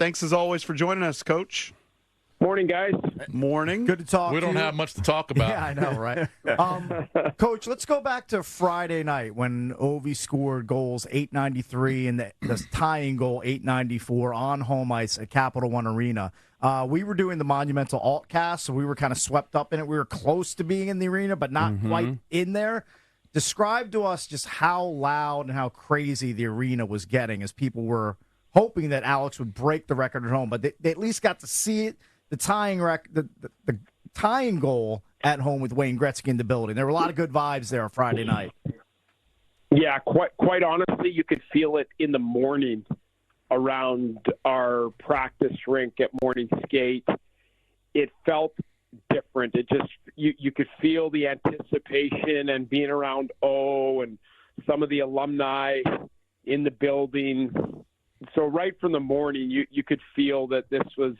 Thanks as always for joining us, Coach. Morning, guys. Morning. Good to talk We to don't you. have much to talk about. Yeah, I know, right? Coach, let's go back to Friday night when Ovi scored goals 893 and the tying goal 894 on home ice at Capital One Arena. We were doing the Monumental Altcast, so we were kind of swept up in it. We were close to being in the arena, but not quite in there. Describe to us just how loud and how crazy the arena was getting as people were hoping that Alex would break the record at home, but they at least got to see it. The tying goal at home with Wayne Gretzky in the building. There were a lot of good vibes there on Friday night. Yeah, quite honestly, you could feel it in the morning around our practice rink at morning skate. It felt different. It just you could feel the anticipation and being around and some of the alumni in the building. So right from the morning, you could feel that this was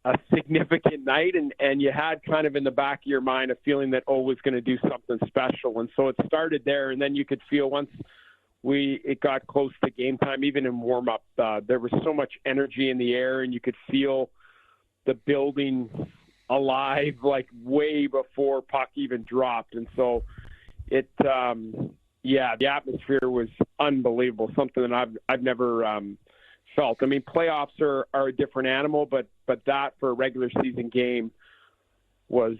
a significant night, and you had kind of in the back of your mind a feeling that was going to do something special. And so it started there, and then you could feel once it got close to game time, even in warm-up, there was so much energy in the air, and you could feel the building alive, like way before puck even dropped. And so the atmosphere was unbelievable, something that I've never felt. I mean, playoffs are a different animal, but that for a regular season game was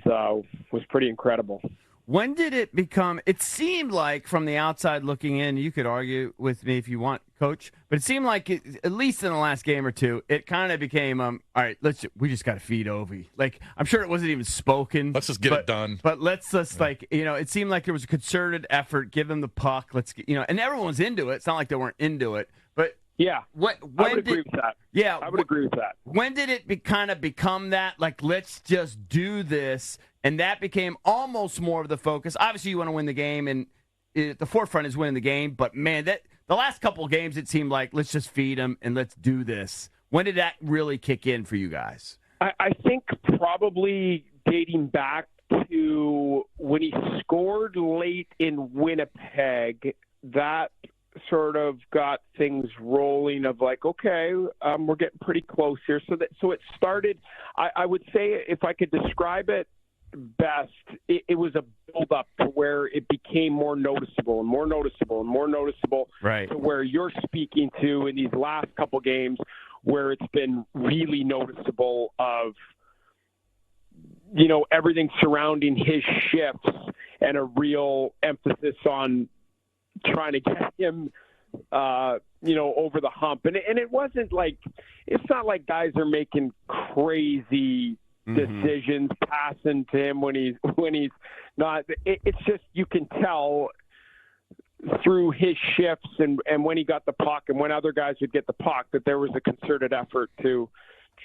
pretty incredible. When did it become? It seemed like from the outside looking in, you could argue with me if you want, Coach, but it seemed like at least in the last game or two, it kind of became, all right, we just got to feed Ovi. Like, I'm sure it wasn't even spoken. Let's just get it done. But let's just it seemed like there was a concerted effort. Give them the puck. Let's and everyone's into it. It's not like they weren't into it, but. Yeah, when I would agree with that. Yeah, I would agree with that. When did it kind of become that, like, let's just do this, and that became almost more of the focus? Obviously, you want to win the game, and the forefront is winning the game, but, man, the last couple of games, it seemed like let's just feed them and let's do this. When did that really kick in for you guys? I think probably dating back to when he scored late in Winnipeg, that sort of got things rolling of like, okay, we're getting pretty close here. So it started, I would say, if I could describe it best, it was a build-up to where it became more noticeable and more noticeable and more noticeable, right, to where you're speaking to in these last couple games where it's been really noticeable of, everything surrounding his shifts and a real emphasis on trying to get him, over the hump. And it wasn't like, it's not like guys are making crazy decisions, passing to him when he's not. It's just, you can tell through his shifts and when he got the puck and when other guys would get the puck that there was a concerted effort to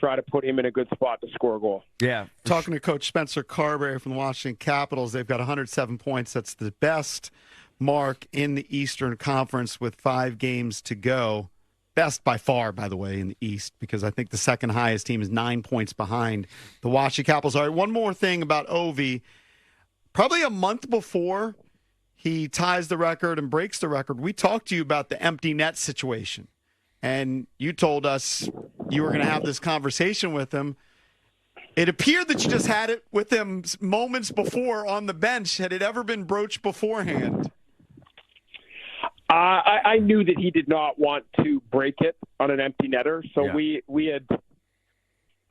try to put him in a good spot to score a goal. Yeah. Talking to Coach Spencer Carbery from the Washington Capitals, they've got 107 points. That's the best mark in the Eastern Conference with 5 games to go. Best by far, by the way, in the East, because I think the second highest team is 9 points behind the Washington Capitals. All right, one more thing about Ovi. Probably a month before he ties the record and breaks the record, we talked to you about the empty net situation. And you told us you were going to have this conversation with him. It appeared that you just had it with him moments before on the bench. Had it ever been broached beforehand? I knew that he did not want to break it on an empty netter, so we had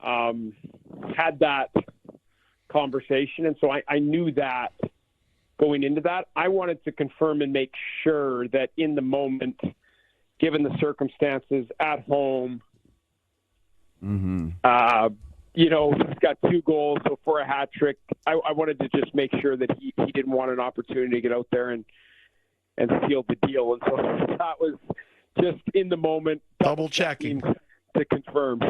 had that conversation, and so I knew that going into that. I wanted to confirm and make sure that in the moment, given the circumstances at home, he's got 2 goals, so for a hat trick, I wanted to just make sure that he didn't want an opportunity to get out there and seal the deal. And so that was just in the moment, double checking to confirm.